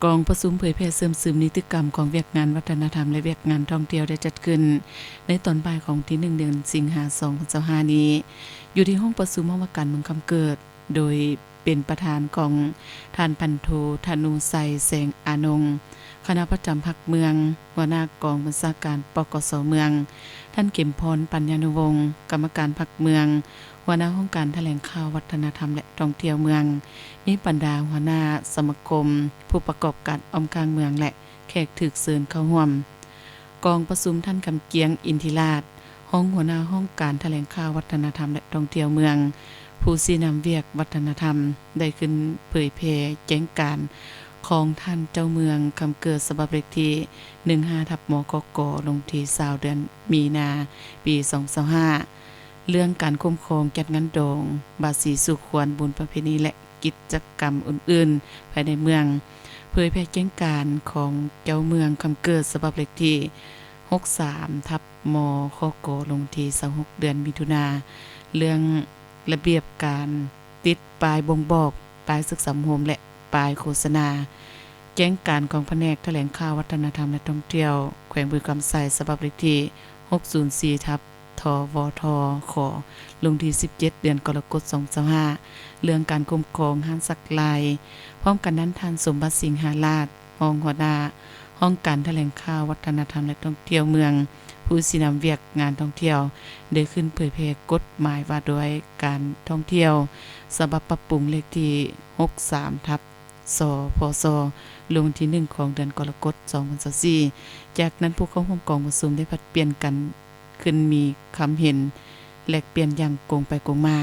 กองประชุมเผยแพร่เสริมซึมนิติกรรมของเวียกงานวัฒนธรรมและเวียกงานท่องเที่ยวได้จัดขึ้นในตอนบ่ายของที่1เดือนสิงหาคม2025นี้อยู่ที่ห้องประชุมว่าการเมืองคำเกิดโดยเป็นประธานของท่านพันโทธนูไสแสงอานงค์คณะประจำพรรคเมืองหัวหน้ากองบัญชาการปกสเมืองท่านเข็มพรปัญญานุวงศ์กรรมการพรรคเมืองหัวหน้าห้องการแถลงข่าววัฒนธรรมและท่องเที่ยวเมืองมีบรรดาหัวหน้าสมาคมผู้ประกอบการอมกลางเมืองและแขกถูกเชิญเข้าร่วมกองประชุมท่านคำเกียงอินทิราชห้องหัวหน้าห้องการแถลงข่าววัฒนธรรมและท่องเที่ยวเมืองผู้ชี้นำเวียกวัฒนธรรมได้ขึ้นเผยแพร่แจ้งการของท่านเจ้าเมืองคำเกิดฉบับเลขที่15/มกกลงที่20เดือนมีนาปี2025เรื่องการคุ้มครองจัดงานโดงบาสีสุขควรบุญประเพณีและกิจกรรมอื่นๆภายในเมืองเผยแพร่แจ้งการของเจ้าเมืองคำเกิดฉบับเลขที่63/มคกลงที่26เดือนมิถุนาเรื่องระเบียบการติดป้ายบ่งบอกป้ายศึกษาโฮมและป้ายโฆษณาแจ้งการของแผนกแถลงข่าววัฒนธรรมและท่องเที่ยวแขวงบึงกำไสฉบับเลขที่604/ทวทขอลงที่17เดือนกรกฎาคม2025เรื่องการคุ้มครองห้างสักลายพร้อมกันนั้นท่านสมบัติสิงหาราชรองหัวหน้าห้องการแถลงข่าววัฒนธรรมและท่องเที่ยวเมืองผู้สินำเวียกงานท่องเที่ยวได้ขึ้นเผยแพร่กฎหมายว่าด้วยการท่องเที่ยวฉบับปรับปรุงเลขที่63/สพศลงที่1ของเดือนกรกฎาคม2024จากนั้นผู้เข้าร่วมกองประชุมได้ผลัดเปลี่ยนกันขึ้นมีคำเห็นแลกเปลี่ยนอย่างโกงไปโกงมา